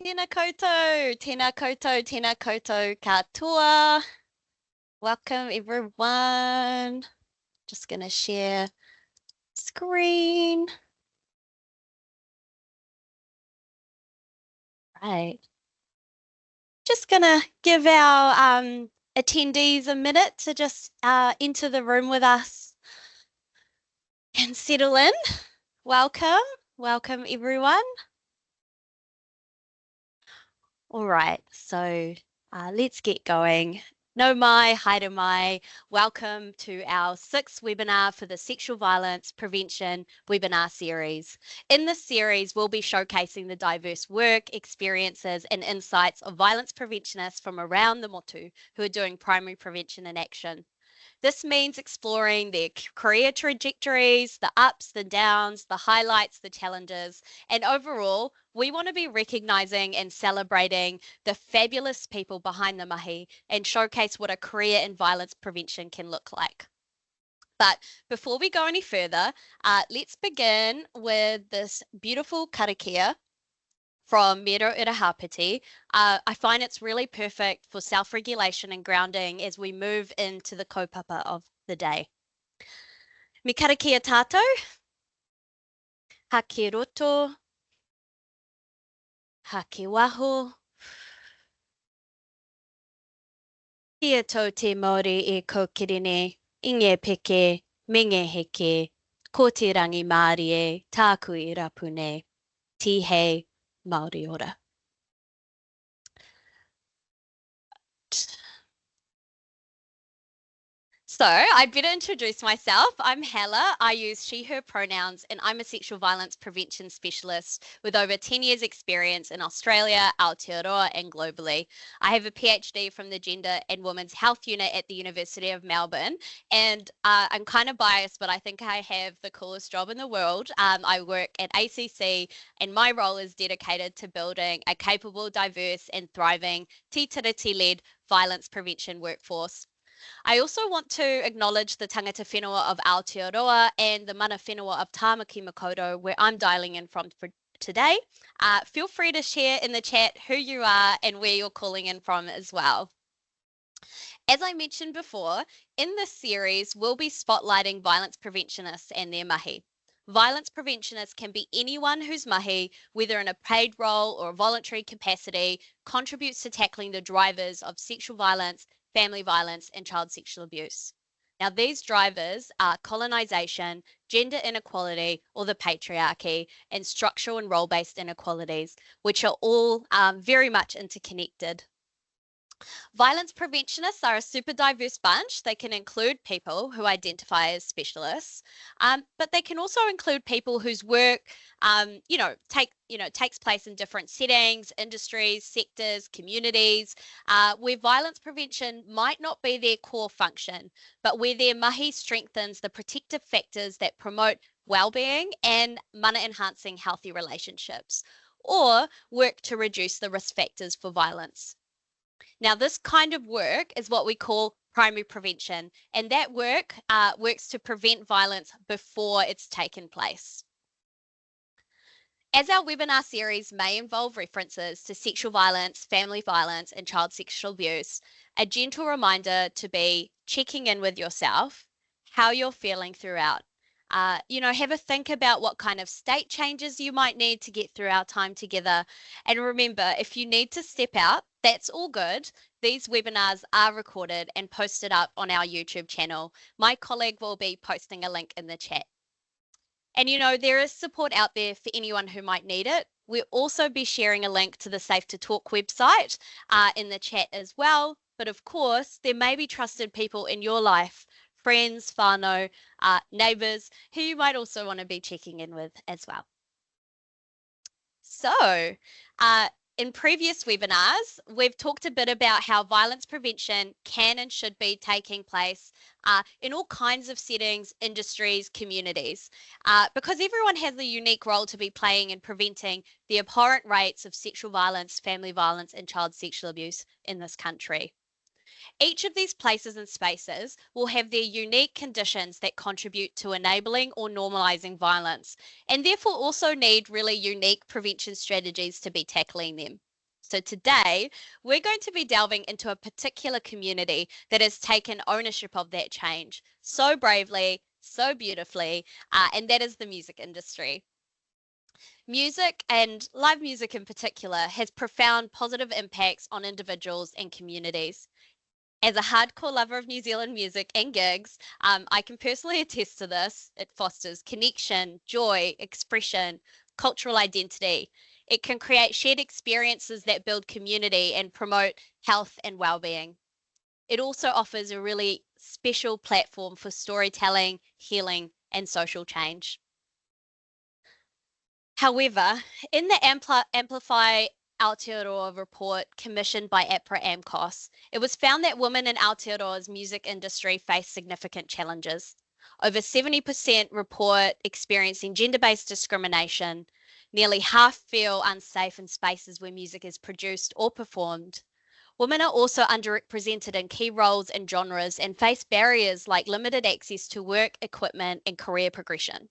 Tēnā koutou katoa. Welcome everyone. Just gonna share screen. Right. Just gonna give our attendees a minute to just enter the room with us and settle in. Welcome everyone. All right, so let's get going. No mai, haere mai. Welcome to our 6th webinar for the Sexual Violence Prevention webinar series. In this series, we'll be showcasing the diverse work, experiences, and insights of violence preventionists from around the motu who are doing primary prevention in action. This means exploring their career trajectories, the ups, the downs, the highlights, the challenges, and overall, we want to be recognizing and celebrating the fabulous people behind the mahi and showcase what a career in violence prevention can look like. But before we go any further, let's begin with this beautiful karakia from Mero Irahapiti. I find it's really perfect for self-regulation and grounding as we move into the kaupapa of the day. Me karakia tātou, hake roto, hake waho, kia tau te Māori e kokirine, inge peke, menge heke, ko te rangi Māori e, tāku I rapune, tihei Māori ora. So I'd better introduce myself. I'm Hala. I use she, her pronouns, and I'm a sexual violence prevention specialist with over 10 years experience in Australia, Aotearoa, and globally. I have a PhD from the Gender and Women's Health Unit at the University of Melbourne, and I'm kind of biased, but I think I have the coolest job in the world. I work at ACC, and my role is dedicated to building a capable, diverse, and thriving tītiriti-led violence prevention workforce. I also want to acknowledge the tangata whenua of Aotearoa and the mana whenua of Tāmaki Makaurau, where I'm dialing in from for today. Feel free to share in the chat who you are and where you're calling in from as well. As I mentioned before, in this series, we'll be spotlighting violence preventionists and their mahi. Violence preventionists can be anyone whose mahi, whether in a paid role or a voluntary capacity, contributes to tackling the drivers of sexual violence, family violence, and child sexual abuse. Now, these drivers are colonisation, gender inequality or the patriarchy, and structural and role-based inequalities, which are all very much interconnected. Violence preventionists are a super diverse bunch. They can include people who identify as specialists, but they can also include people whose work, takes place in different settings, industries, sectors, communities, where violence prevention might not be their core function, but where their mahi strengthens the protective factors that promote well-being and mana enhancing healthy relationships, or work to reduce the risk factors for violence. Now, this kind of work is what we call primary prevention, and that work works to prevent violence before it's taken place. As our webinar series may involve references to sexual violence, family violence, and child sexual abuse, a gentle reminder to be checking in with yourself, how you're feeling throughout. Have a think about what kind of state changes you might need to get through our time together. And remember, if you need to step out, that's all good. These webinars are recorded and posted up on our YouTube channel. My colleague will be posting a link in the chat. And there is support out there for anyone who might need it. We'll also be sharing a link to the Safe to Talk website in the chat as well. But of course, there may be trusted people in your life, friends, whānau, neighbours, who you might also want to be checking in with as well. So, in previous webinars, we've talked a bit about how violence prevention can and should be taking place in all kinds of settings, industries, communities, because everyone has a unique role to be playing in preventing the abhorrent rates of sexual violence, family violence, and child sexual abuse in this country. Each of these places and spaces will have their unique conditions that contribute to enabling or normalizing violence, and therefore also need really unique prevention strategies to be tackling them. So today, we're going to be delving into a particular community that has taken ownership of that change so bravely, so beautifully, and that is the music industry. Music, and live music in particular, has profound positive impacts on individuals and communities. As a hardcore lover of New Zealand music and gigs, I can personally attest to this. It fosters connection, joy, expression, cultural identity. It can create shared experiences that build community and promote health and well-being. It also offers a really special platform for storytelling, healing, and social change. However, in the Amplify Aotearoa report commissioned by APRA AMCOS, it was found that women in Aotearoa's music industry face significant challenges. Over 70% report experiencing gender-based discrimination. Nearly half feel unsafe in spaces where music is produced or performed. Women are also underrepresented in key roles and genres and face barriers like limited access to work, equipment, and career progression.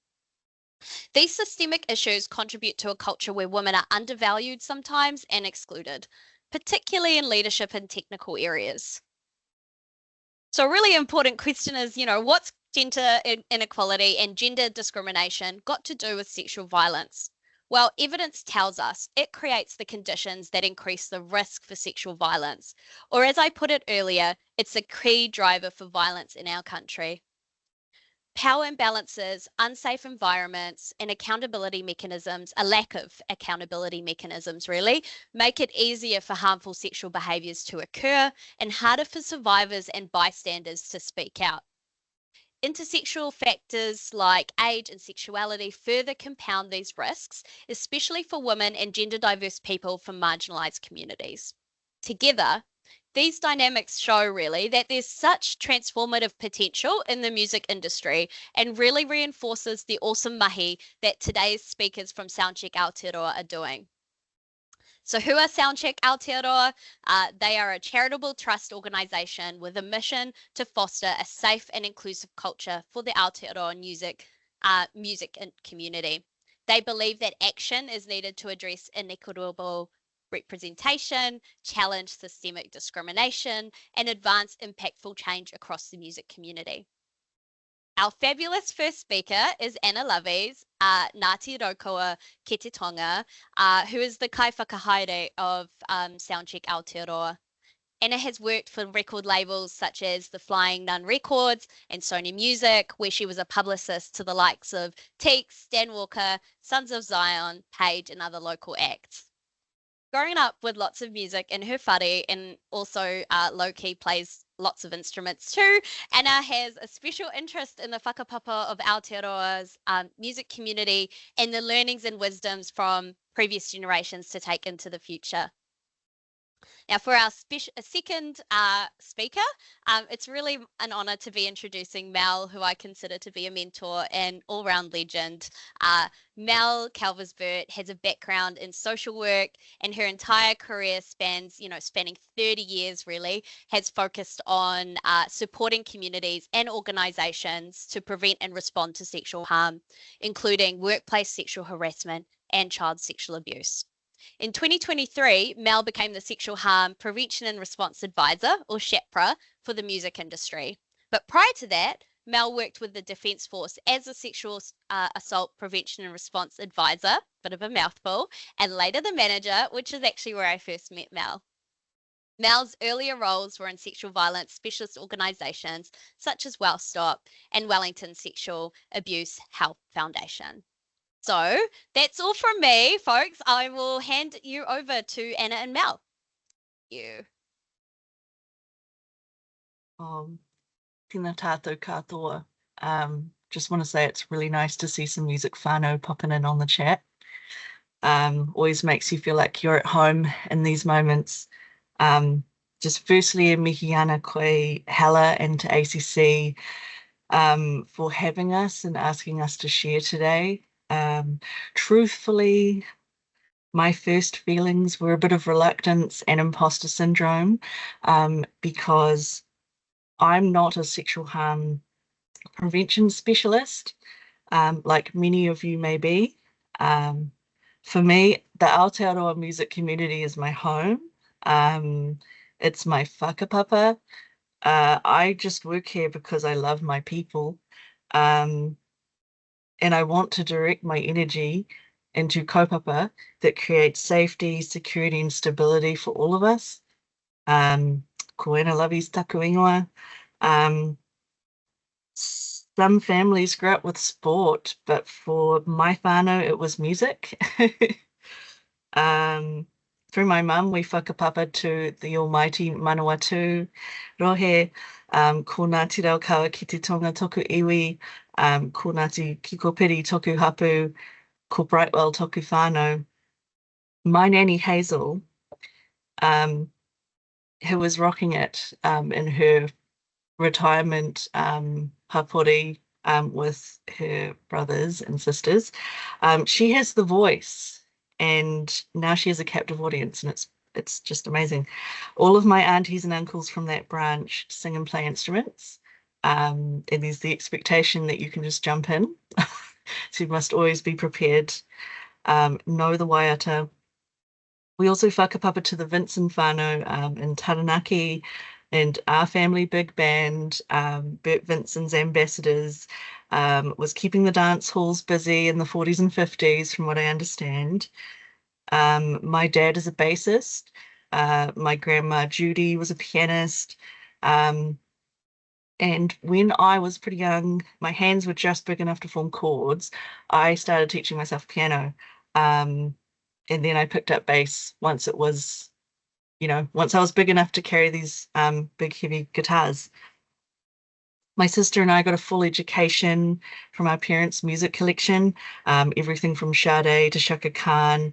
These systemic issues contribute to a culture where women are undervalued sometimes and excluded, particularly in leadership and technical areas. So a really important question is, what's gender inequality and gender discrimination got to do with sexual violence? Well, evidence tells us it creates the conditions that increase the risk for sexual violence. Or as I put it earlier, it's a key driver for violence in our country. Power imbalances, unsafe environments, and accountability mechanisms, a lack of accountability mechanisms really, make it easier for harmful sexual behaviours to occur and harder for survivors and bystanders to speak out. Intersexual factors like age and sexuality further compound these risks, especially for women and gender diverse people from marginalised communities. Together, these dynamics show really that there's such transformative potential in the music industry and really reinforces the awesome mahi that today's speakers from SoundCheck Aotearoa are doing. So who are SoundCheck Aotearoa? They are a charitable trust organisation with a mission to foster a safe and inclusive culture for the Aotearoa music community. They believe that action is needed to address inequitable representation, challenge systemic discrimination, and advance impactful change across the music community. Our fabulous first speaker is Anna Loveys, Ngāti Raukawa ki te Tonga, who is the Kaiwhakahaere of SoundCheck Aotearoa. Anna has worked for record labels such as the Flying Nun Records and Sony Music, where she was a publicist to the likes of Teeks, Dan Walker, Sons of Zion, Page, and other local acts. Growing up with lots of music in her whare and also low-key plays lots of instruments too, Anna has a special interest in the whakapapa of Aotearoa's music community and the learnings and wisdoms from previous generations to take into the future. Now, for our second speaker, it's really an honour to be introducing Mel, who I consider to be a mentor and all-round legend. Mel Calvesbert has a background in social work, and her entire career spanning 30 years really, has focused on supporting communities and organisations to prevent and respond to sexual harm, including workplace sexual harassment and child sexual abuse. In 2023, Mel became the Sexual Harm Prevention and Response Advisor, or SHAPRA, for the music industry. But prior to that, Mel worked with the Defence Force as a Sexual Assault Prevention and Response Advisor, bit of a mouthful, and later the manager, which is actually where I first met Mel. Mel's earlier roles were in sexual violence specialist organisations such as WellStop and Wellington Sexual Abuse Health Foundation. So that's all from me, folks. I will hand you over to Anna and Mel. Thank you. Tēnā tātou katoa. Just want to say it's really nice to see some music whānau popping in on the chat. Always makes you feel like you're at home in these moments. Just firstly, mihi ana koe Hala and to ACC for having us and asking us to share today. Truthfully, my first feelings were a bit of reluctance and imposter syndrome because I'm not a sexual harm prevention specialist, like many of you may be. For me, the Aotearoa music community is my home. Um, it's my whakapapa. I just work here because I love my people. Um, and I want to direct my energy into kaupapa that creates safety, security, and stability for all of us. Ko Anna Loveys taku ingoa. Um, some families grew up with sport, but for my whānau, it was music. Through my mum, we whakapapa to the almighty Manawatu Rohe, ko Ngāti Reo Kaua ki te tonga toku iwi, ko Ngāti Kikopiri toku hapu, ko Brightwell toku whānau. My nanny Hazel, um, who was rocking it in her retirement hapori with her brothers and sisters. She has the voice, and now she has a captive audience, and it's just amazing. All of my aunties and uncles from that branch sing and play instruments, and there's the expectation that you can just jump in. So you must always be prepared. Know the waiata. We also whakapapa to the Vincent whānau in Taranaki and our family big band, Bert Vincent's ambassadors, was keeping the dance halls busy in the 40s and 50s, from what I understand. My dad is a bassist. My grandma Judy was a pianist. And when I was pretty young, my hands were just big enough to form chords. I started teaching myself piano. And then I picked up bass once it was, once I was big enough to carry these big, heavy guitars. My sister and I got a full education from our parents' music collection, everything from Sade to Shaka Khan,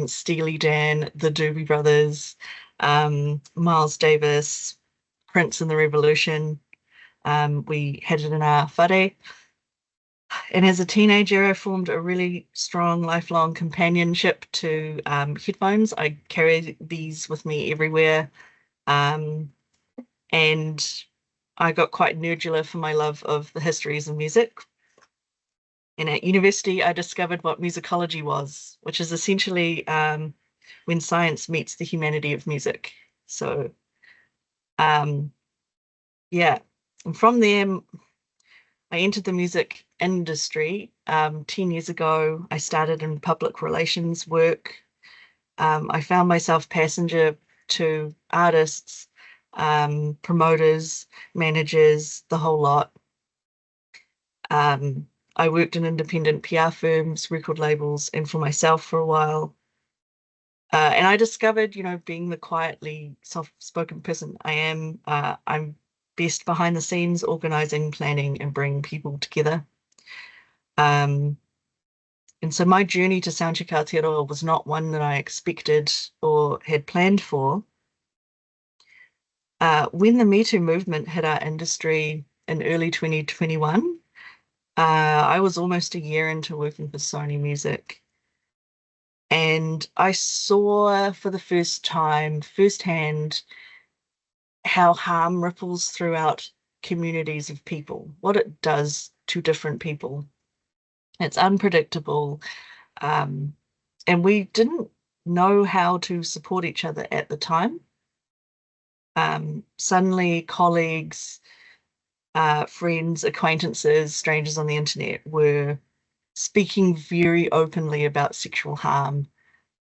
Steely Dan, the Doobie Brothers, Miles Davis, Prince and the Revolution. We had it in our whare. And as a teenager, I formed a really strong lifelong companionship to headphones. I carry these with me everywhere. And I got quite nerdular for my love of the histories of music. And at university, I discovered what musicology was, which is essentially when science meets the humanity of music. So, yeah. And from there, I entered the music industry 10 years ago. I started in public relations work. I found myself passenger to artists, promoters, managers, the whole lot. I worked in independent PR firms, record labels, and for myself for a while. And I discovered, being the quietly soft-spoken person I am, I'm best behind the scenes, organizing, planning, and bringing people together. And so my journey to SoundCheck Aotearoa was not one that I expected or had planned for. When the Me Too movement hit our industry in early 2021, I was almost a year into working for Sony Music. And I saw for the first time, firsthand, how harm ripples throughout communities of people, what it does to different people. It's unpredictable. And we didn't know how to support each other at the time. Suddenly, colleagues, friends, acquaintances, strangers on the internet were speaking very openly about sexual harm.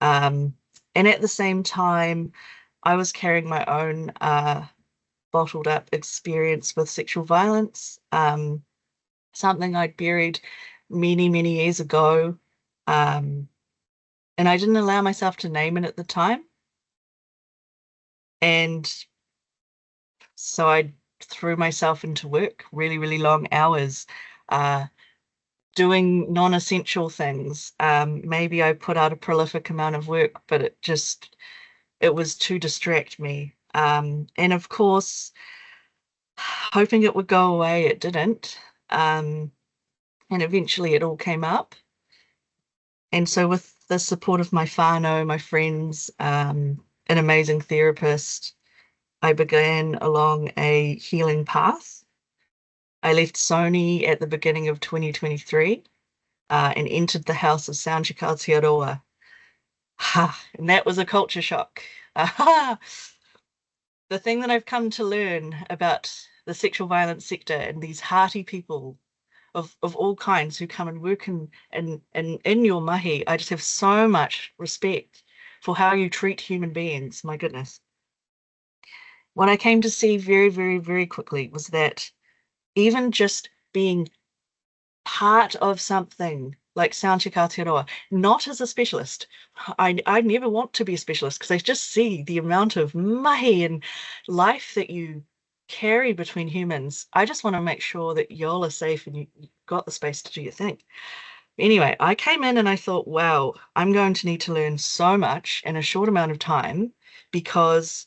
And at the same time, I was carrying my own bottled up experience with sexual violence, something I'd buried many, many years ago. And I didn't allow myself to name it at the time. And so I threw myself into work, really, really long hours, doing non-essential things. Maybe I put out a prolific amount of work, but it was to distract me. And of course, hoping it would go away, it didn't. And eventually it all came up. And so with the support of my whānau, my friends, an amazing therapist, I began along a healing path. I left Sony at the beginning of 2023 and entered the house of SoundCheck Aotearoa. And that was a culture shock. Aha! The thing that I've come to learn about the sexual violence sector and these hearty people of all kinds who come and work in your mahi, I just have so much respect for how you treat human beings. My goodness. What I came to see very, very, very quickly was that even just being part of something like SoundCheck Aotearoa, not as a specialist. I never want to be a specialist because I just see the amount of mahi and life that you carry between humans. I just want to make sure that y'all are safe and you've got the space to do your thing. Anyway, I came in and I thought, wow, I'm going to need to learn so much in a short amount of time because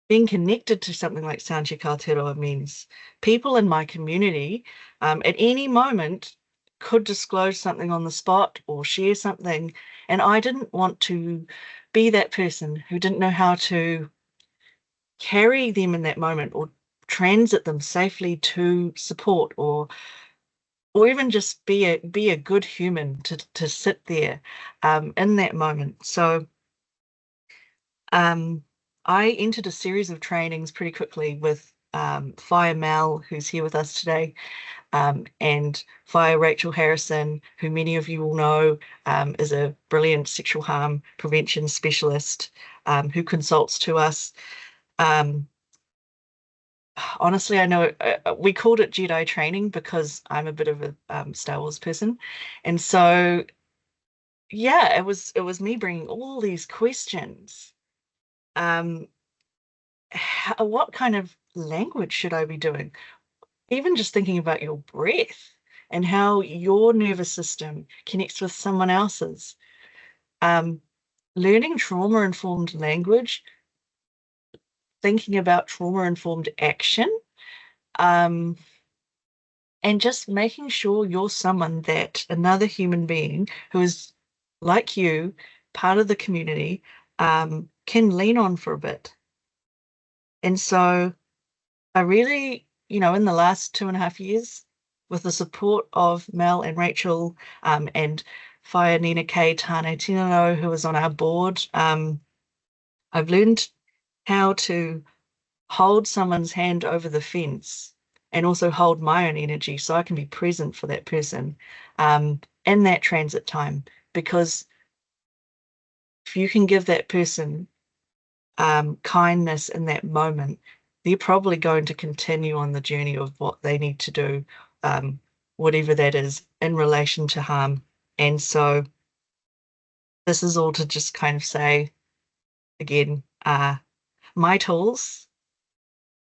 being connected to something like SoundCheck Aotearoa means people in my community at any moment could disclose something on the spot or share something. And I didn't want to be that person who didn't know how to carry them in that moment or transit them safely to support or even just be a good human to sit there in that moment. So I entered a series of trainings pretty quickly with Fire Mel, who's here with us today, and Fire Rachel Harrison, who many of you will know is a brilliant sexual harm prevention specialist who consults to us. Honestly, I know we called it Jedi training because I'm a bit of a Star Wars person, and so yeah, it was me bringing all these questions. Um, what kind of language should I be doing? Even just thinking about your breath and how your nervous system connects with someone else's. Um, Learning trauma-informed language, thinking about trauma-informed action, um, and just making sure you're someone that another human being who is like you, part of the community, can lean on for a bit. And so I really, in the last 2.5 years, with the support of Mel and Rachel and Whaia Nina Kay Tane Tinano, who was on our board, I've learned how to hold someone's hand over the fence and also hold my own energy so I can be present for that person in that transit time. Because if you can give that person kindness in that moment, they're probably going to continue on the journey of what they need to do, whatever that is, in relation to harm. And so this is all to just kind of say again, my tools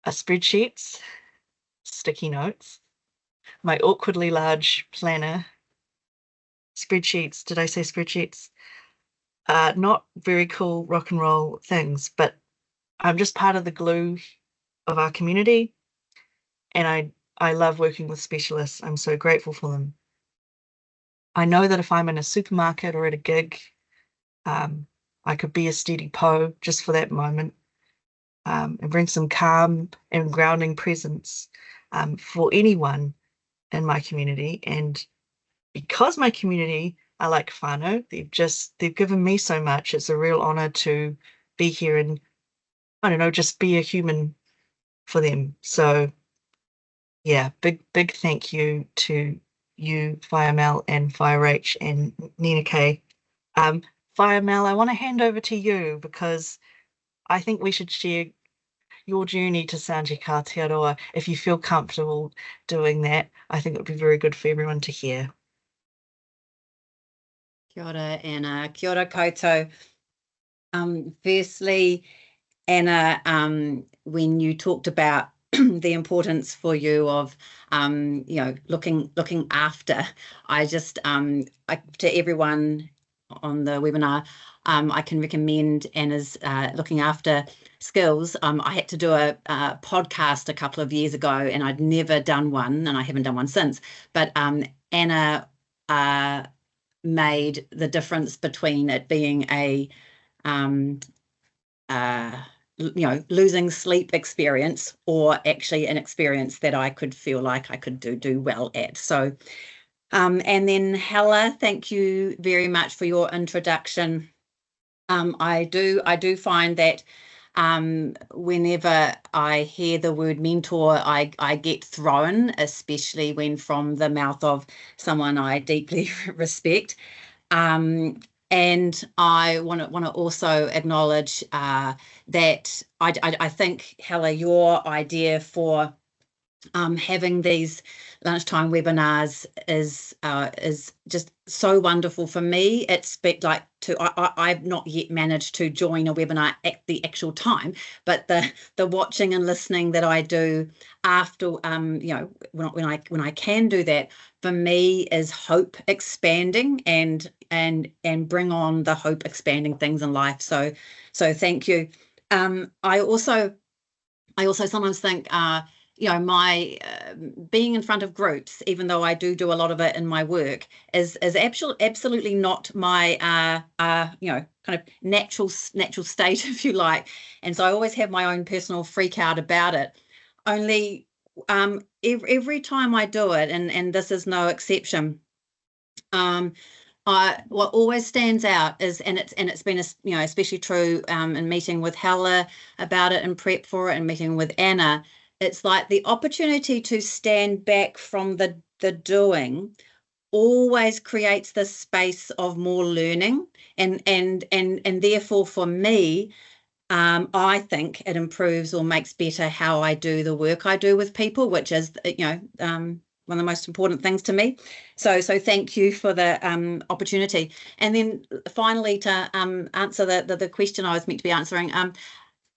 are spreadsheets, sticky notes, my awkwardly large planner, spreadsheets. Did I say spreadsheets? Not very cool rock and roll things, but I'm just part of the glue of our community. And I love working with specialists. I'm so grateful for them. I know that if I'm in a supermarket or at a gig, I could be a steady Poe just for that moment and bring some calm and grounding presence for anyone in my community. And because my community are like whānau, they've given me so much. It's a real honor to be here and, I don't know, just be a human for them. So yeah, big thank you to you, Fire Mel and Fire Rach and Nina Kay. Um, Fire Mel, I want to hand over to you because I think we should share your journey to SoundCheck Aotearoa. If you feel comfortable doing that, I think it would be very good for everyone to hear. Kia ora, Anna. Kia ora koutou. Firstly, Anna, when you talked about the importance for you of looking after, I just to everyone on the webinar, I can recommend Anna's looking after skills. I had to do a podcast a couple of years ago and I'd never done one and I haven't done one since, but Anna made the difference between it being a losing sleep experience or actually an experience that I could feel like I could do well at. So and then Hala, thank you very much for your introduction. I do find that whenever I hear the word mentor, I get thrown, especially when from the mouth of someone I deeply respect. And I want to also acknowledge that I think, Hala, your idea for having these lunchtime webinars is just so wonderful for me. It's like I've not yet managed to join a webinar at the actual time, but the watching and listening that I do after, you know, when I can do that, for me is hope expanding and bring on the hope expanding things in life. So thank you. I also sometimes think, you know, my being in front of groups, even though I do a lot of it in my work, is absolutely not my you know, kind of natural state, if you like. And so I always have my own personal freak out about it. Only every time I do it, and this is no exception, what always stands out is, and it's been, you know, especially true in meeting with Hala about it and prep for it, and meeting with Anna, it's like the opportunity to stand back from the doing always creates this space of more learning, and therefore for me, I think it improves or makes better how I do the work I do with people, which is, you know, one of the most important things to me. So thank you for the opportunity. And then finally, to answer the question I was meant to be answering,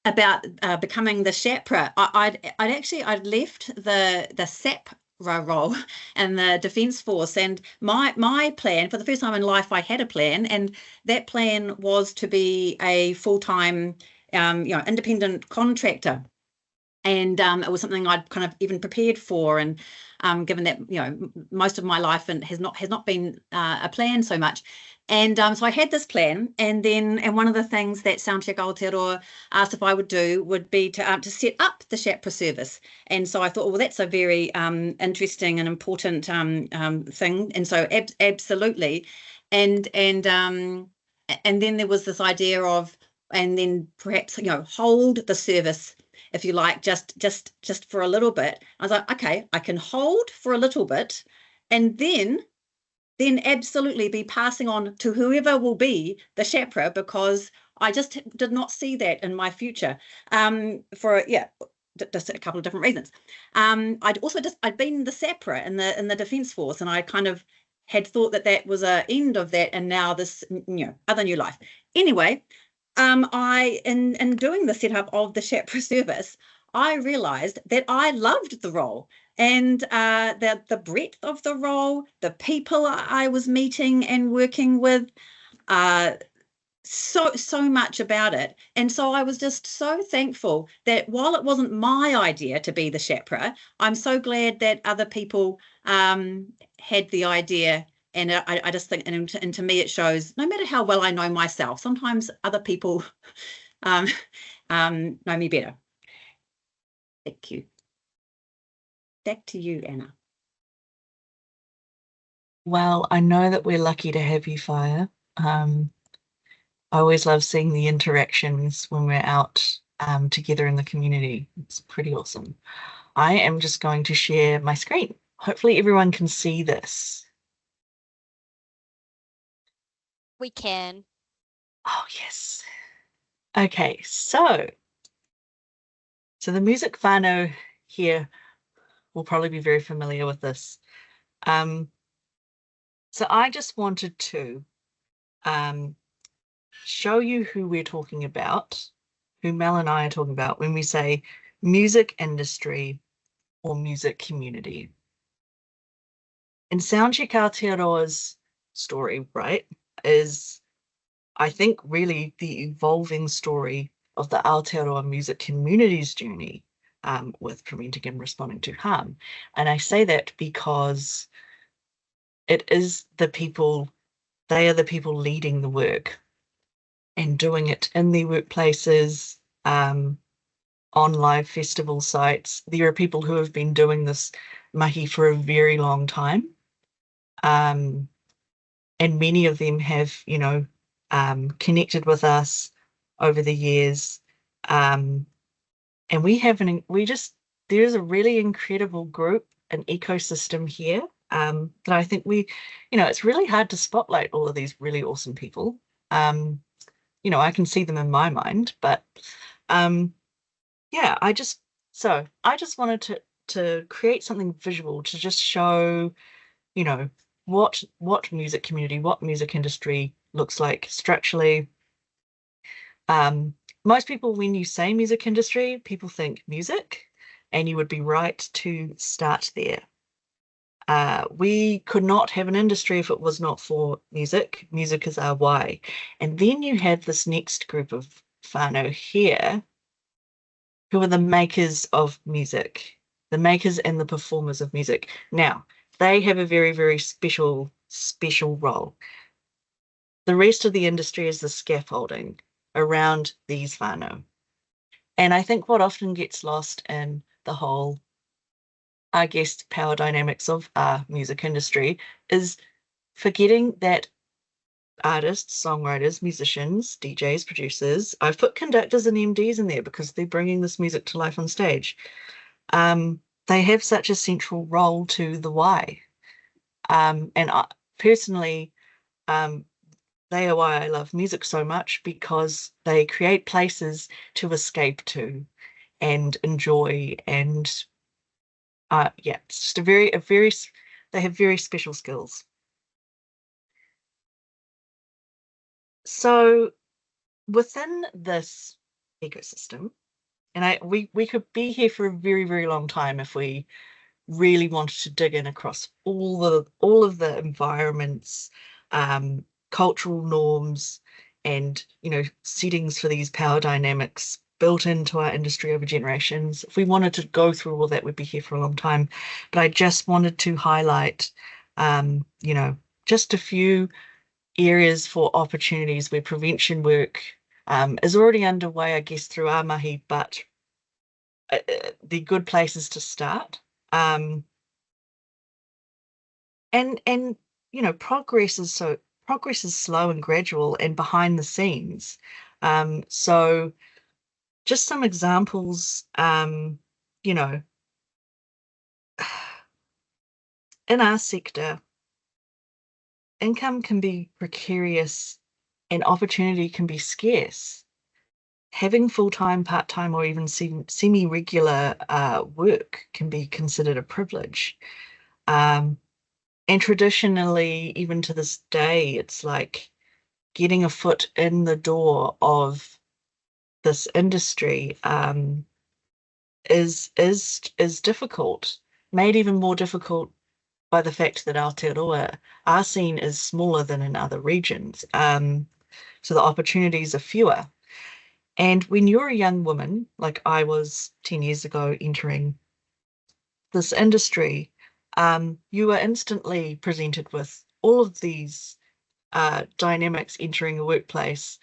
about becoming the Shapra, I'd left the SAP role and the Defence Force, and my plan, for the first time in life, I had a plan, and that plan was to be a full-time you know, independent contractor. And it was something I'd kind of even prepared for, and given that, you know, most of my life and has not been a plan so much. And so I had this plan, and one of the things that SoundCheck Aotearoa asked if I would do would be to set up the Shapra service. And so I thought, well, that's a very interesting and important thing. And so absolutely, and then there was this idea of, and then perhaps, you know, hold the service, if you like, just for a little bit. I was like, okay, I can hold for a little bit, and then absolutely be passing on to whoever will be the Shapra, because I just did not see that in my future, for just a couple of different reasons. I'd been the Sapra in the Defence Force, and I kind of had thought that was an end of that, and now this, you know, other new life. Anyway, I in doing the setup of the Shapra service, I realized that I loved the role, and the breadth of the role, the people I was meeting and working with, so much about it. And so I was just so thankful that while it wasn't my idea to be the Shapra, I'm so glad that other people had the idea. And I just think, and to me, it shows, no matter how well I know myself, sometimes other people know me better. Thank you. Back to you, Anna. Well, I know that we're lucky to have you, Fire. I always love seeing the interactions when we're out together in the community. It's pretty awesome. I am just going to share my screen. Hopefully everyone can see this. We can. Oh, yes. Okay, so the music whānau here will probably be very familiar with this. So I just wanted to show you who we're talking about, who Mel and I are talking about when we say music industry or music community. And SoundCheck Aotearoa's story, right, is, I think, really the evolving story of the Aotearoa music community's journey with preventing and responding to harm. And I say that because it is the people, they are the people leading the work and doing it in their workplaces, on live festival sites. There are people who have been doing this mahi for a very long time. And many of them have, you know, connected with us over the years. And there's a really incredible group, an ecosystem here, that I think it's really hard to spotlight all of these really awesome people. I can see them in my mind, but yeah, I just wanted to create something visual to just show, what music community, what music industry looks like structurally. Most people, when you say music industry, people think music, and you would be right to start there. We could not have an industry if it was not for music. Music is our why. And then you have this next group of whānau here, who are the makers of music, the makers and the performers of music. Now, they have a very, very special role. The rest of the industry is the scaffolding around these whānau. And I think what often gets lost in the whole, I guess, power dynamics of our music industry is forgetting that artists, songwriters, musicians, DJs, producers, I've put conductors and MDs in there because they're bringing this music to life on stage. They have such a central role to the why. And personally, they are why I love music so much, because they create places to escape to and enjoy, and yeah, it's just they have very special skills. So within this ecosystem, and we could be here for a very, very long time if we really wanted to dig in across all of the environments, cultural norms, and settings for these power dynamics built into our industry over generations. If we wanted to go through all that, we'd be here for a long time. But I just wanted to highlight, just a few areas for opportunities where prevention work is already underway, I guess, through our mahi, but they're good places to start. And progress is slow and gradual and behind the scenes. So just some examples, in our sector, income can be precarious and opportunity can be scarce. Having full-time, part-time, or even semi-regular work can be considered a privilege. And traditionally, even to this day, it's like getting a foot in the door of this industry is difficult, made even more difficult by the fact that Aotearoa, our scene is smaller than in other regions. So the opportunities are fewer. And when you're a young woman, like I was 10 years ago entering this industry, you are instantly presented with all of these dynamics entering a workplace.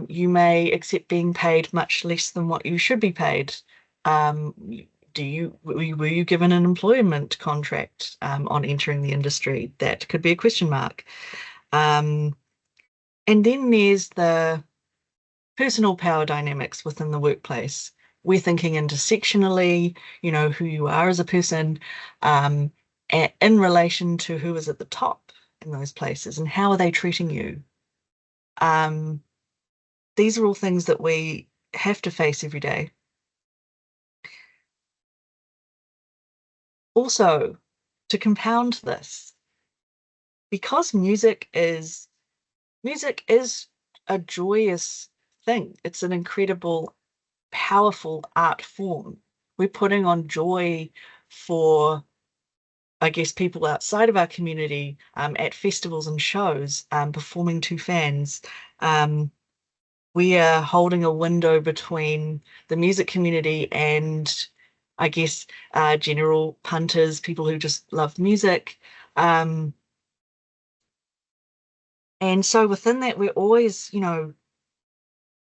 You may accept being paid much less than what you should be paid. Were you given an employment contract on entering the industry? That could be a question mark. And then there's the personal power dynamics within the workplace. We're thinking intersectionally, who you are as a person, in relation to who is at the top in those places and how are they treating you. These are all things that we have to face every day. Also, to compound this, because music is a joyous thing. It's an incredible, powerful art form. We're putting on joy for, I guess, people outside of our community, at festivals and shows, performing to fans. We are holding a window between the music community and, I guess, general punters, people who just love music. And so within that, we're always,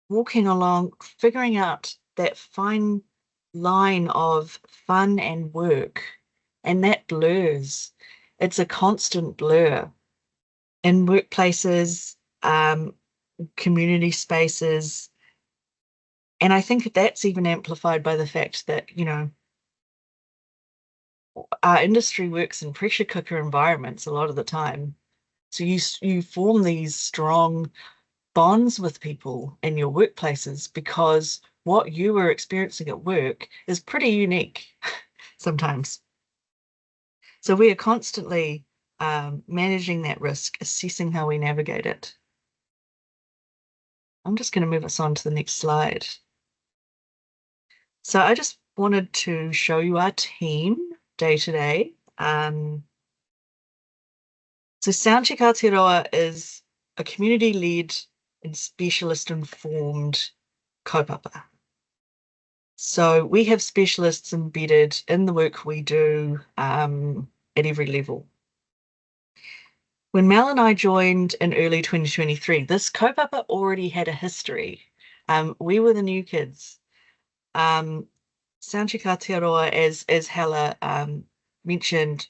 walking along, figuring out that fine line of fun and work, and that blurs. It's a constant blur. In workplaces, community spaces. And I think that's even amplified by the fact that, our industry works in pressure cooker environments a lot of the time. So you form these strong bonds with people in your workplaces because what you are experiencing at work is pretty unique sometimes. So we are constantly managing that risk, assessing how we navigate it. I'm just going to move us on to the next slide. So I just wanted to show you our team day to day. So SoundCheck Aotearoa is a community-led and specialist-informed kaupapa. So we have specialists embedded in the work we do at every level. When Mel and I joined in early 2023, this kaupapa already had a history. We were the new kids. SoundCheck Aotearoa, as Hala mentioned,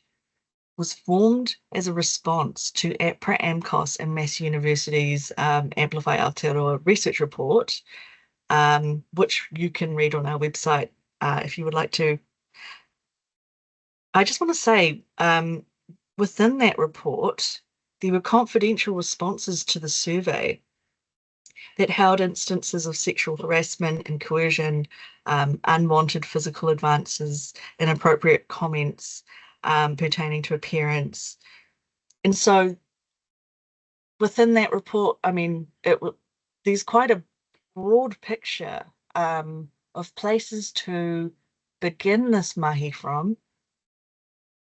was formed as a response to APRA, AMCOS, and Mass University's Amplify Aotearoa research report, which you can read on our website if you would like to. I just want to say, within that report, there were confidential responses to the survey that held instances of sexual harassment and coercion, unwanted physical advances, inappropriate comments pertaining to appearance. And so within that report, I mean, there's quite a broad picture of places to begin this mahi from.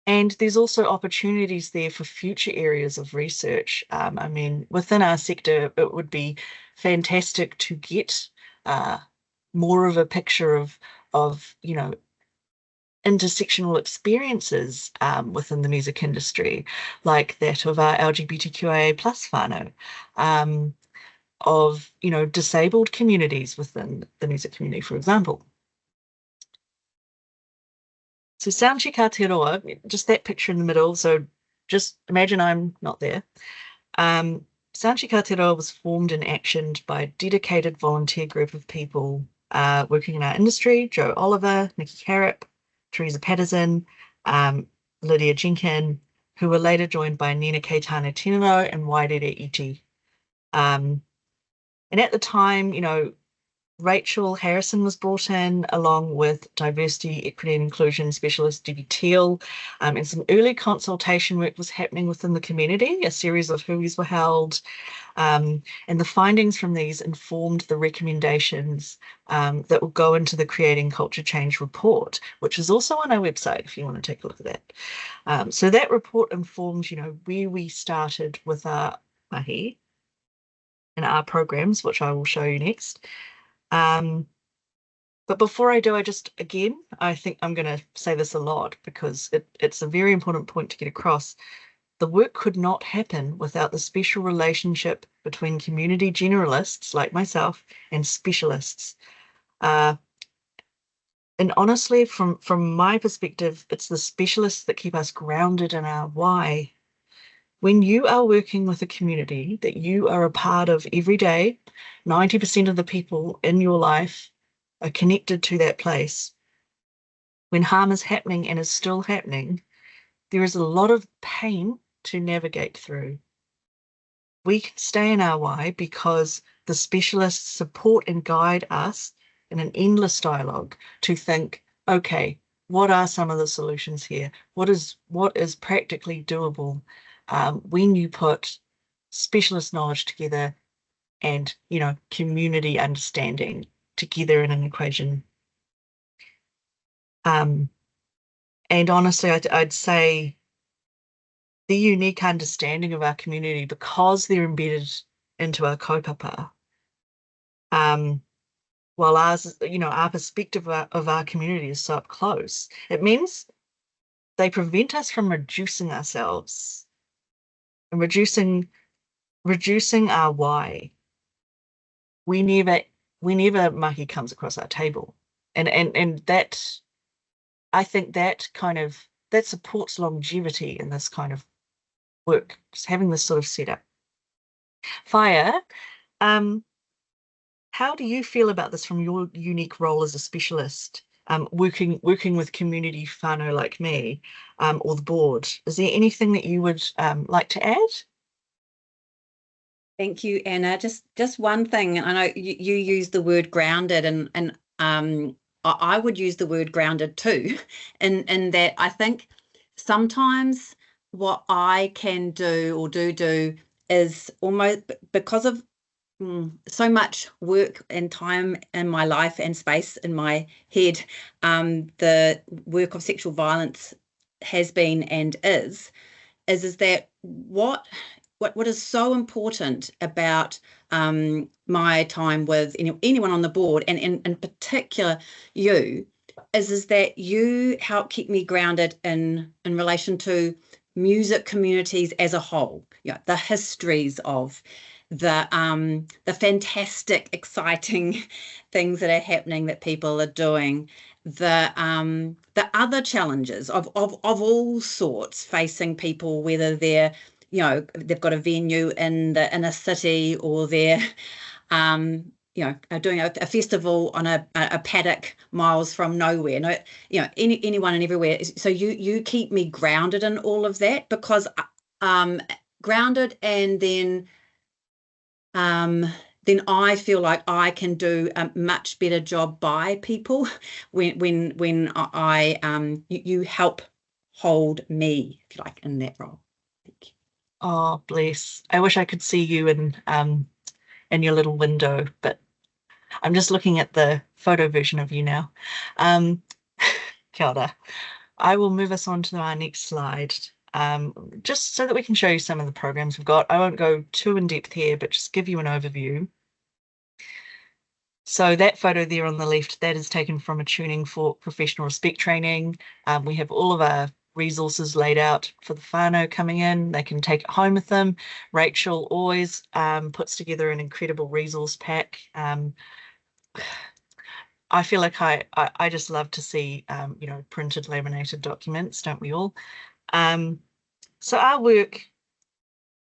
And there's also opportunities there for future areas of research. I mean, within our sector, it would be fantastic to get more of a picture of intersectional experiences within the music industry, like that of our LGBTQIA plus whānau, of disabled communities within the music community, for example. So SoundCheck Aotearoa, just that picture in the middle, so just imagine I'm not there. SoundCheck Aotearoa was formed and actioned by a dedicated volunteer group of people working in our industry: Joe Oliver, Nikki Harrop, Teresa Patterson, Lydia Jenkin, who were later joined by Nina Keitana Tinero and Wairere Iti. And at the time, Rachel Harrison was brought in, along with diversity, equity and inclusion specialist Debbie Teal, and some early consultation work was happening within the community. A series of huis were held, and the findings from these informed the recommendations that will go into the Creating Culture Change report, which is also on our website if you want to take a look at that. So that report informed, where we started with our mahi and our programs, which I will show you next. But before I do, I think I'm going to say this a lot because it's a very important point to get across. The work could not happen without the special relationship between community generalists like myself and specialists. And honestly, from my perspective, it's the specialists that keep us grounded in our why. When you are working with a community that you are a part of every day, 90% of the people in your life are connected to that place. When harm is happening and is still happening, there is a lot of pain to navigate through. We can stay in our why because the specialists support and guide us in an endless dialogue to think, okay, what are some of the solutions here? What is practically doable when you put specialist knowledge together and community understanding together in an equation. And honestly, I'd say the unique understanding of our community, because they're embedded into our kaupapa, while ours, our perspective of our community is so up close, it means they prevent us from reducing ourselves and reducing our why. Whenever mahi comes across our table, and that, I think that supports longevity in this kind of work, just having this sort of setup. Fire, um, how do you feel about this from your unique role as a specialist, working with community whānau like me, or the board? Is there anything that you would like to add? Thank you, Anna. Just one thing. I know you use the word grounded, and I would use the word grounded too, in that I think sometimes what I can do or do is almost because of so much work and time in my life and space in my head, the work of sexual violence has been and is that what is so important about my time with anyone on the board, and in particular you, is that you help keep me grounded in relation to music communities as a whole. The histories of the fantastic, exciting things that are happening that people are doing, the other challenges of all sorts facing people, whether they're they've got a venue in the inner city, or they're doing a festival on a paddock miles from nowhere. No, anyone and everywhere. So you keep me grounded in all of that, because grounded, and then I feel like I can do a much better job by people when you help hold me, if you like, in that role. Thank you. Oh, bless. I wish I could see you in your little window, but I'm just looking at the photo version of you now. Kia ora. I will move us on to our next slide, just so that we can show you some of the programs we've got. I won't go too in depth here, but just give you an overview. So that photo there on the left, that is taken from a tuning for professional respect training. We have all of our resources laid out for the whānau coming in. They can take it home with them. Rachel always puts together an incredible resource pack. I feel like I just love to see printed, laminated documents, don't we all? So our work,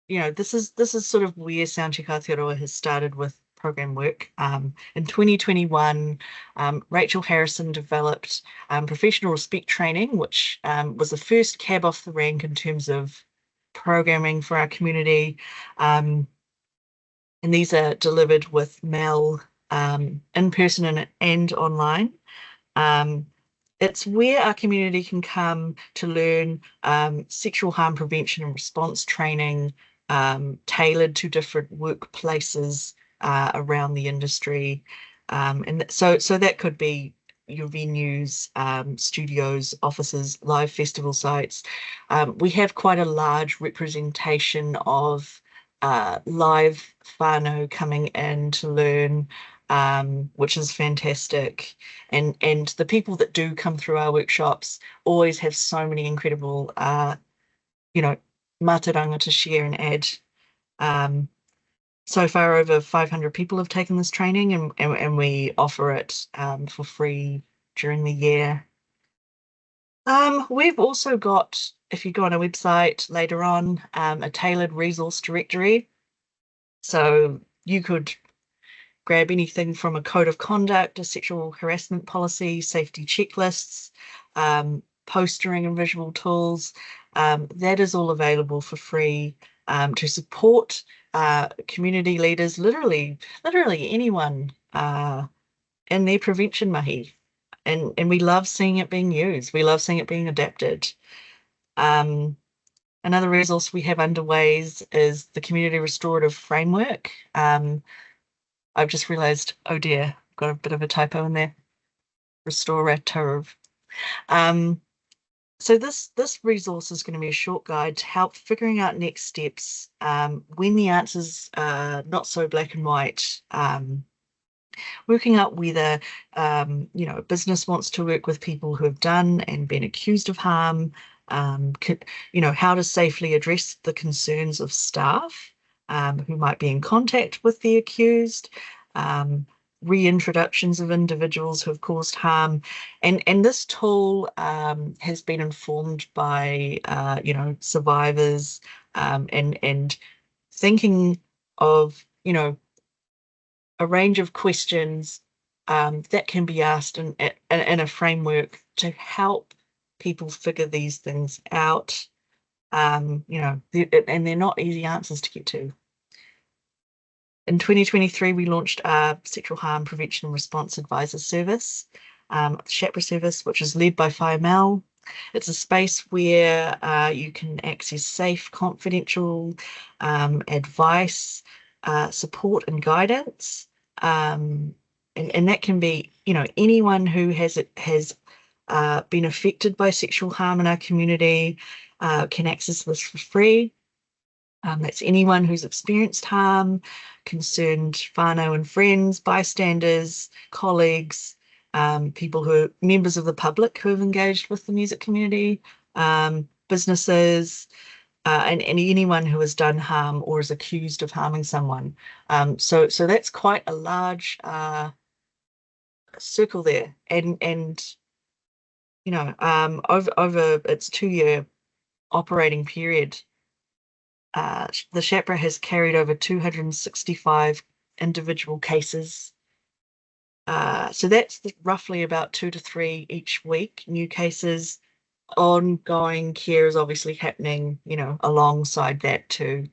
this is sort of where SoundCheck Aotearoa has started with program work. In 2021, Rachel Harrison developed professional respect training, which was the first cab off the rank in terms of programming for our community. And these are delivered with Mel in person and online. It's where our community can come to learn sexual harm prevention and response training tailored to different workplaces around the industry. And so that could be your venues, studios, offices, live festival sites. We have quite a large representation of live whānau coming in to learn, which is fantastic. And the people that do come through our workshops always have so many incredible, mātauranga to share and add. So far, over 500 people have taken this training, and we offer it for free during the year. We've also got, if you go on our website later on, a tailored resource directory. So you could grab anything from a code of conduct, a sexual harassment policy, safety checklists, postering and visual tools. That is all available for free to support community leaders, literally anyone in their prevention mahi. And we love seeing it being used. We love seeing it being adapted. Another resource we have underway is the Community Restorative Framework. I've just realized, oh dear, I've got a bit of a typo in there. Restorative. So this resource is going to be a short guide to help figuring out next steps when the answers are not so black and white. Working out whether a business wants to work with people who have done and been accused of harm. How to safely address the concerns of staff who might be in contact with the accused. Reintroductions of individuals who have caused harm, and this tool has been informed by survivors and thinking of, you know, a range of questions that can be asked in a framework to help people figure these things out. You know, and they're not easy answers to get to. In 2023, we launched our Sexual Harm Prevention and Response Advisor Service, the SHAPRA service, which is led by Mel. It's a space where you can access safe, confidential advice, support and guidance. And that can be, you know, anyone who has been affected by sexual harm in our community can access this for free. That's anyone who's experienced harm, concerned whānau and friends, bystanders, colleagues, people who are members of the public who have engaged with the music community, businesses, and anyone who has done harm or is accused of harming someone. So that's quite a large circle there, and you know, over its 2-year operating period, the SHAPRA has carried over 265 individual cases. So that's roughly about 2 to 3 each week, new cases. Ongoing care is obviously happening, you know, alongside that too.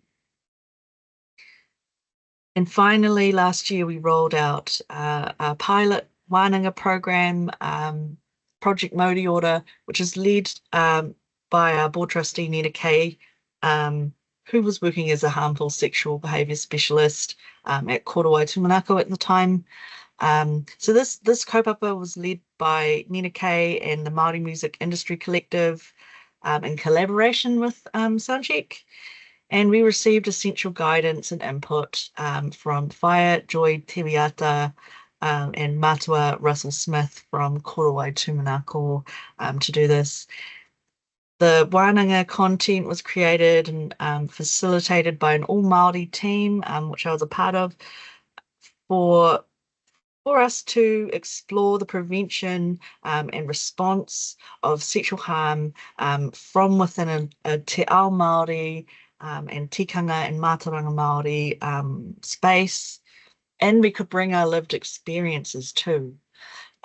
And finally, last year we rolled out a pilot wānanga program, Project Modi Order, which is led by our board trustee, Nina Kay, who was working as a harmful sexual behaviour specialist at Korowai Tumanako at the time. So this kaupapa was led by Nina Kay and the Māori Music Industry Collective in collaboration with SoundCheck. And we received essential guidance and input from Whaia Joy Tewiata and Matua Russell Smith from Korowai Tumanako to do this. The wānanga content was created and facilitated by an all-Māori team, which I was a part of, for us to explore the prevention and response of sexual harm from within a te ao Māori and tikanga and mātauranga Māori space, and we could bring our lived experiences too.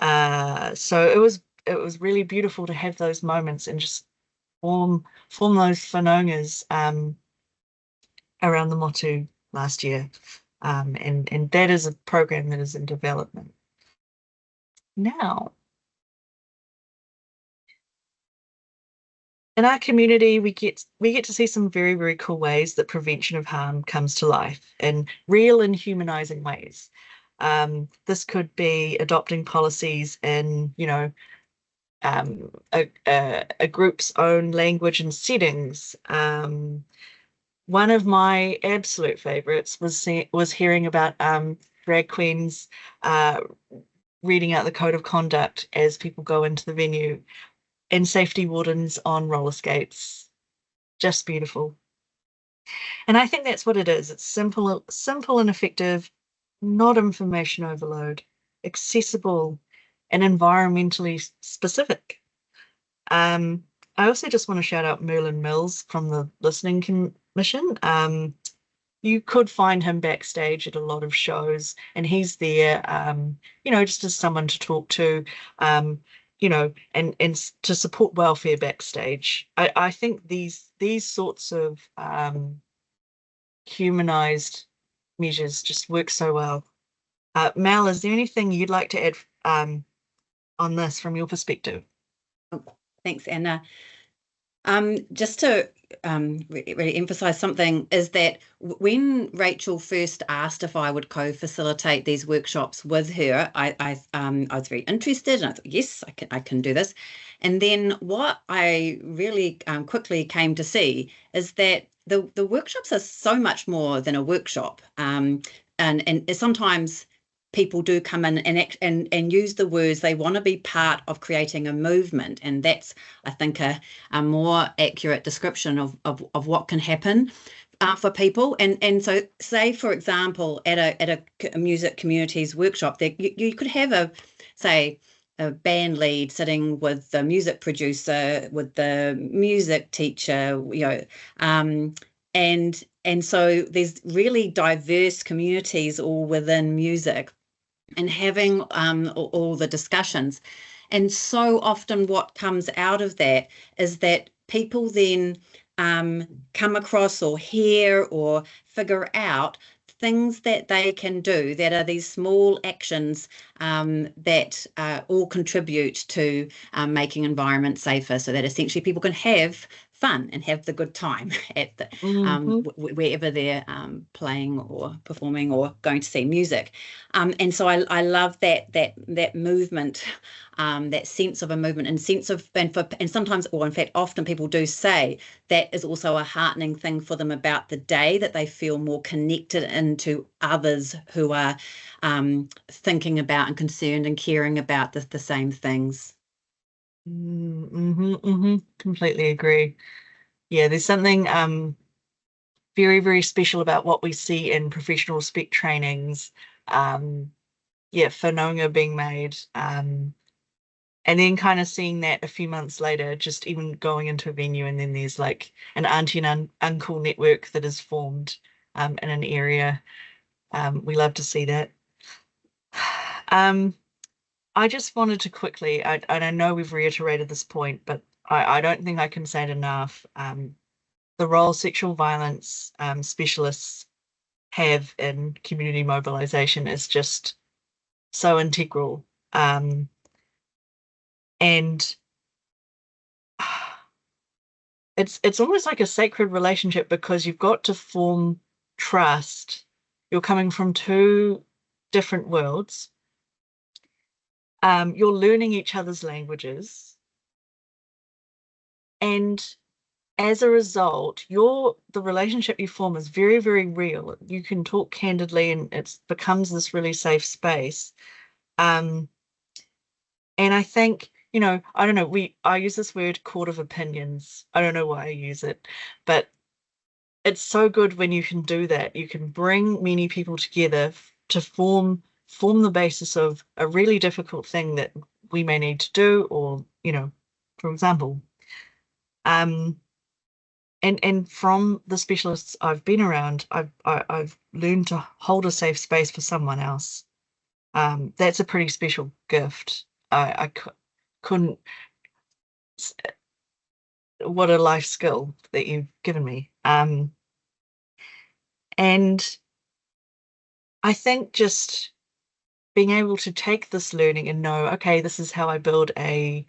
So it was really beautiful to have those moments and just form those whanaungas around the motu last year. And that is a program that is in development. Now, in our community, we get to see some very, very cool ways that prevention of harm comes to life in real and humanizing ways. This could be adopting policies in, you know, a group's own language and settings. One of my absolute favorites was hearing about drag queens reading out the code of conduct as people go into the venue, and safety wardens on roller skates. Just beautiful. And I think that's what it is. It's simple and effective, not information overload, accessible and environmentally specific. I also just want to shout out Merlin Mills from the Listening Commission. You could find him backstage at a lot of shows, and he's there, you know, just as someone to talk to, you know, and to support welfare backstage. I think these sorts of humanized measures just work so well. Mel, is there anything you'd like to add on this from your perspective? Thanks, Anna. Just to really emphasize something is that when Rachel first asked if I would co-facilitate these workshops with her, I was very interested, and I thought, yes, I can do this. And then what I really quickly came to see is that the workshops are so much more than a workshop, and sometimes people do come in and use the words. They want to be part of creating a movement, and that's, I think, a more accurate description of what can happen for people. And so, say for example, at a music communities workshop, that you could have a band lead sitting with the music producer, with the music teacher, you know, and And so there's really diverse communities all within music, and having all the discussions. And so often what comes out of that is that people then come across or hear or figure out things that they can do that are these small actions that all contribute to making environments safer, so that essentially people can have fun and have the good time at the wherever they're playing or performing or going to see music. And so I love that movement, that sense of a movement, and sense of, and sometimes, or in fact often, people do say that is also a heartening thing for them about the day, that they feel more connected into others who are thinking about and concerned and caring about the same things. Completely agree. Yeah, there's something very, very special about what we see in professional respect trainings. Yeah, whanaunga being made, and then kind of seeing that a few months later, just even going into a venue, and then there's like an auntie and uncle network that is formed in an area. We love to see that. I just wanted to quickly, and I know we've reiterated this point, but I don't think I can say it enough. The role sexual violence specialists have in community mobilization is just so integral. And it's almost like a sacred relationship, because you've got to form trust. You're coming from two different worlds. You're learning each other's languages, and as a result, the relationship you form is very, very real. You can talk candidly, and it becomes this really safe space. And I think, I don't know, I use this word court of opinions. I don't know why I use it, but it's so good when you can do that. You can bring many people together to form the basis of a really difficult thing that we may need to do, or, for example. And from the specialists I've been around, I've learned to hold a safe space for someone else. That's a pretty special gift. I couldn't. What a life skill that you've given me. And I think just being able to take this learning and know, okay, this is how I build a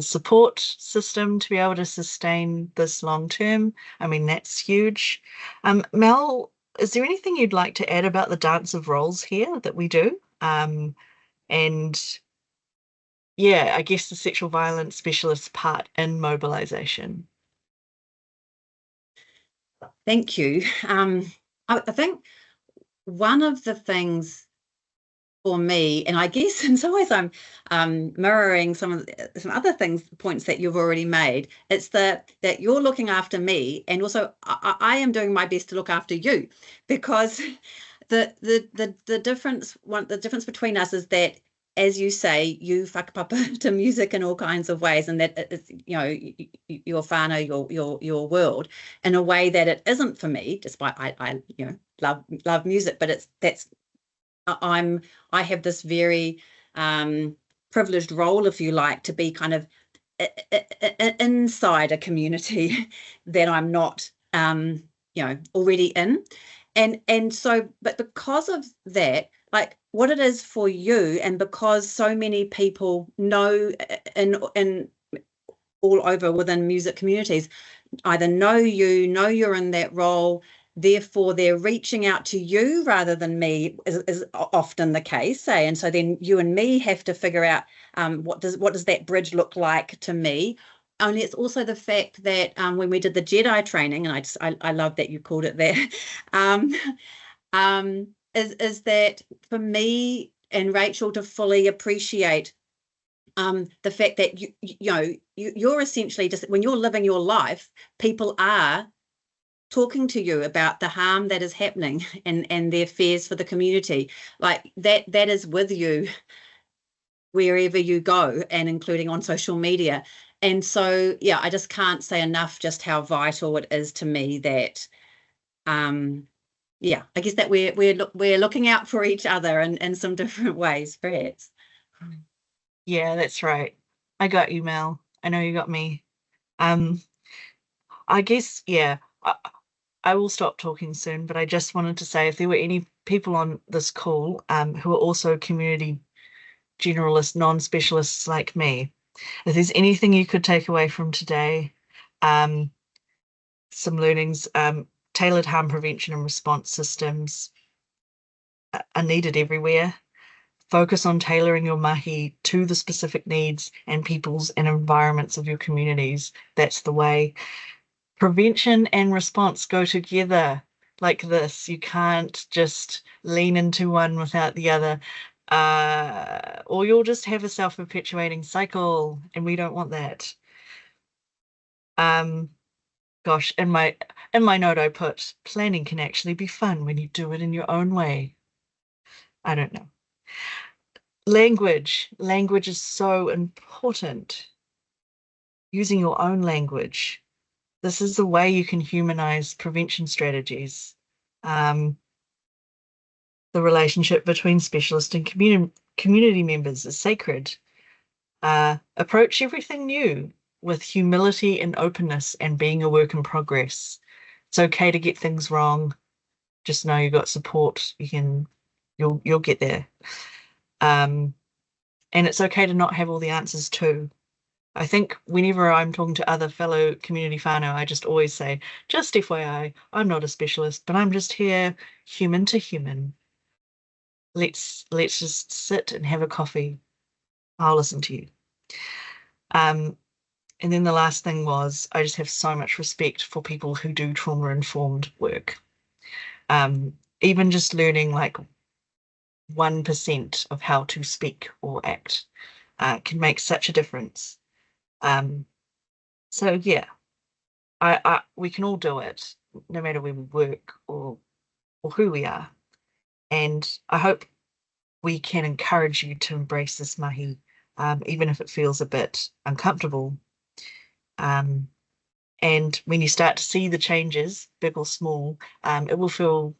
support system to be able to sustain this long term. I mean, that's huge. Mel, is there anything you'd like to add about the dance of roles here that we do? And yeah, I guess the sexual violence specialist part in mobilization. Thank you. I think one of the things for me, and I guess in some ways I'm mirroring some other points that you've already made. It's that you're looking after me, and also I am doing my best to look after you, because the difference between us is that, as you say, you whakapapa to music in all kinds of ways, and that it's, your whānau, your world, in a way that it isn't for me, despite I love music, but I have this very privileged role, if you like, to be kind of inside a community that I'm not already in, and so, but because of that, like what it is for you, and because so many people know in all over within music communities either know you're in that role, therefore they're reaching out to you rather than me, is often the case, say. And so then you and me have to figure out what does that bridge look like to me. Only it's also the fact that when we did the Jedi training, and I love that you called it that, is that for me and Rachel to fully appreciate the fact that you're essentially just, when you're living your life, people are talking to you about the harm that is happening and their fears for the community, like that is with you wherever you go, and including on social media. And so, yeah, I just can't say enough just how vital it is to me that yeah, I guess that we're looking out for each other in some different ways, perhaps. Yeah, that's right. I got you, Mel. I know you got me. I guess, yeah, I will stop talking soon, but I just wanted to say if there were any people on this call who are also community generalists, non-specialists like me, if there's anything you could take away from today, some learnings, tailored harm prevention and response systems are needed everywhere. Focus on tailoring your mahi to the specific needs and peoples and environments of your communities. That's the way. Prevention and response go together like this. You can't just lean into one without the other, or you'll just have a self-perpetuating cycle, and we don't want that. Gosh, in my note I put, planning can actually be fun when you do it in your own way. I don't know. Language is so important. Using your own language. This is the way you can humanize prevention strategies. The relationship between specialist and community members is sacred. Approach everything new with humility and openness and being a work in progress. It's okay to get things wrong. Just know you got support. You'll get there. And it's okay to not have all the answers too. I think whenever I'm talking to other fellow community whānau, I just always say, just FYI, I'm not a specialist, but I'm just here human to human. Let's just sit and have a coffee. I'll listen to you. And then the last thing was, I just have so much respect for people who do trauma-informed work. Even just learning like 1% of how to speak or act can make such a difference. So yeah, we can all do it, no matter where we work or who we are. And I hope we can encourage you to embrace this mahi, even if it feels a bit uncomfortable. And when you start to see the changes, big or small, it will feel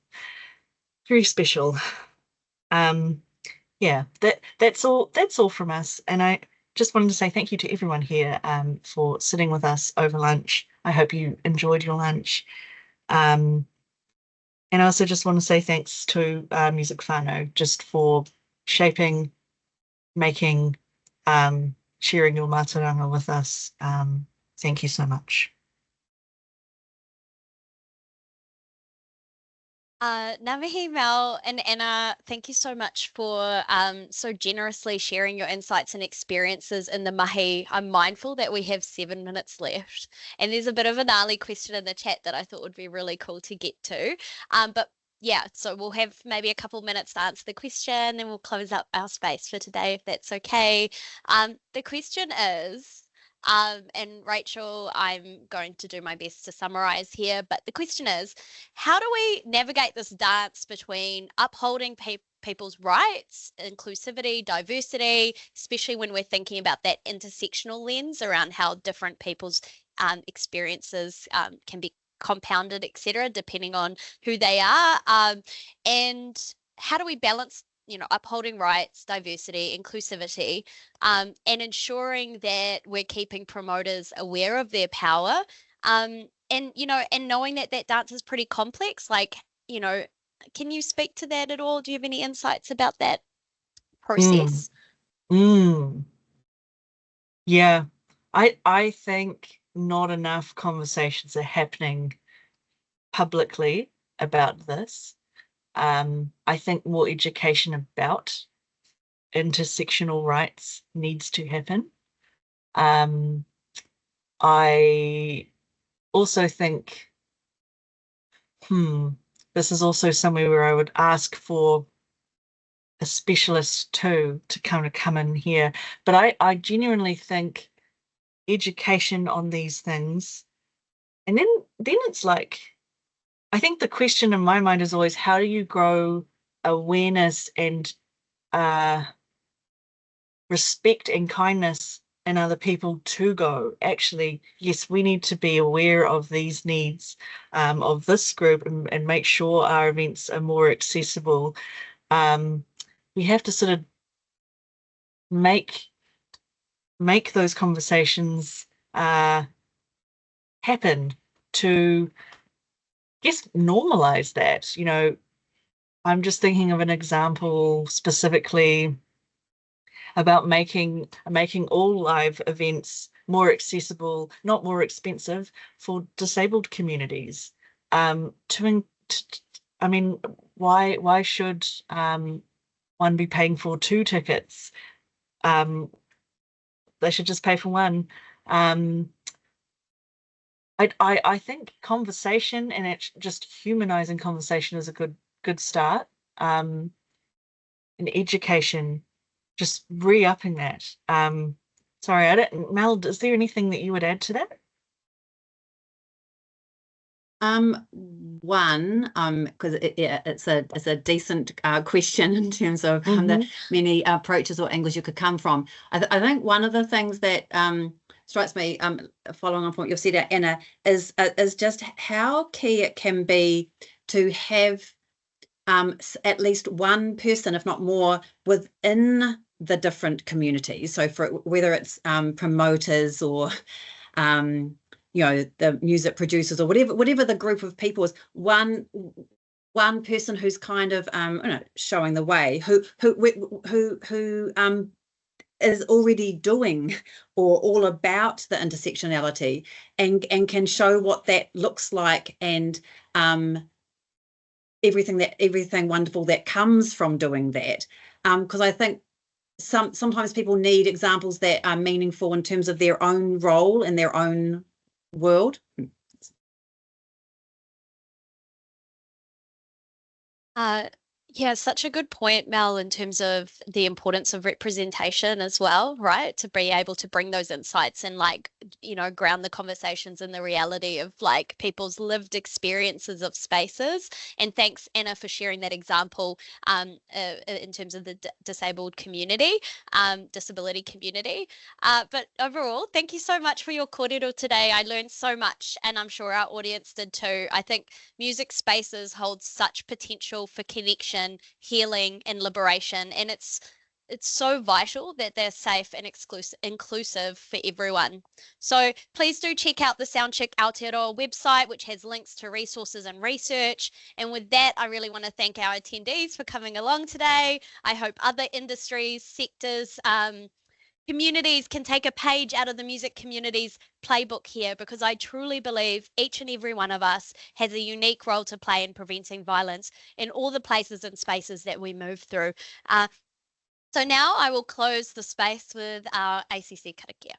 very special. Yeah, that's all from us. And I just wanted to say thank you to everyone here for sitting with us over lunch. I hope you enjoyed your lunch. And I also just want to say thanks to Music Whānau just for shaping, making, sharing your mātauranga with us. Thank you so much. Ngā mihi, Mel and Anna, thank you so much for so generously sharing your insights and experiences in the mahi. I'm mindful that we have 7 minutes left, and there's a bit of an early question in the chat that I thought would be really cool to get to. But yeah, so we'll have maybe a couple minutes to answer the question, then we'll close up our space for today, if that's okay. The question is, and Rachel, I'm going to do my best to summarize here, but the question is, how do we navigate this dance between upholding people's rights, inclusivity, diversity, especially when we're thinking about that intersectional lens around how different people's experiences can be compounded, etc., depending on who they are, and how do we balance upholding rights, diversity, inclusivity, and ensuring that we're keeping promoters aware of their power, and knowing that that dance is pretty complex. Like, can you speak to that at all? Do you have any insights about that process? Yeah, I think not enough conversations are happening publicly about this. I think more education about intersectional rights needs to happen. I also think, this is also somewhere where I would ask for a specialist too to kind of come in here. But I genuinely think education on these things, and then it's like, I think the question in my mind is always, how do you grow awareness and respect and kindness in other people to go, actually, yes, we need to be aware of these needs of this group, and make sure our events are more accessible. We have to sort of make those conversations happen to, I guess, normalize that. You know, I'm just thinking of an example specifically about making all live events more accessible, not more expensive, for disabled communities. I mean, why should one be paying for 2 tickets? They should just pay for one. I think conversation, and it's just humanizing conversation, is a good start. And education, just re-upping that. Sorry, Mel, is there anything that you would add to that? Because it's a decent question in terms of the many approaches or angles you could come from. I think one of the things that strikes me, following on from what you've said, Anna, is just how key it can be to have at least one person, if not more, within the different communities. So for whether it's promoters or the music producers or whatever the group of people is, one person who's kind of showing the way, who is already doing or all about the intersectionality, and can show what that looks like, and everything wonderful that comes from doing that. Because I think sometimes people need examples that are meaningful in terms of their own role in their own world. Yeah, such a good point, Mel, in terms of the importance of representation as well, right? To be able to bring those insights and, like, ground the conversations in the reality of, like, people's lived experiences of spaces. And thanks, Anna, for sharing that example in terms of the disabled community, disability community. But overall, thank you so much for your kōrero today. I learned so much, and I'm sure our audience did too. I think music spaces hold such potential for connection, healing, and liberation, and it's so vital that they're safe and inclusive for everyone. So please do check out the SoundCheck Aotearoa website, which has links to resources and research. And with that, I really want to thank our attendees for coming along today. I hope other industries, sectors, communities can take a page out of the music community's playbook here, because I truly believe each and every one of us has a unique role to play in preventing violence in all the places and spaces that we move through. So now I will close the space with our ACC karakia.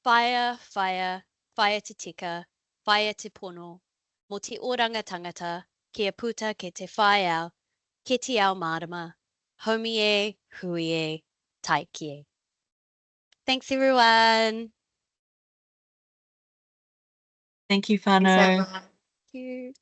Whaia, whaia, whaia te tika, whaia te pono, mo te oranga tangata, kia puta ke te whaiau, ke te ao marama, homi e, hui e, taiki e. Thanks, everyone. Thank you, whānau. Thank Thank you.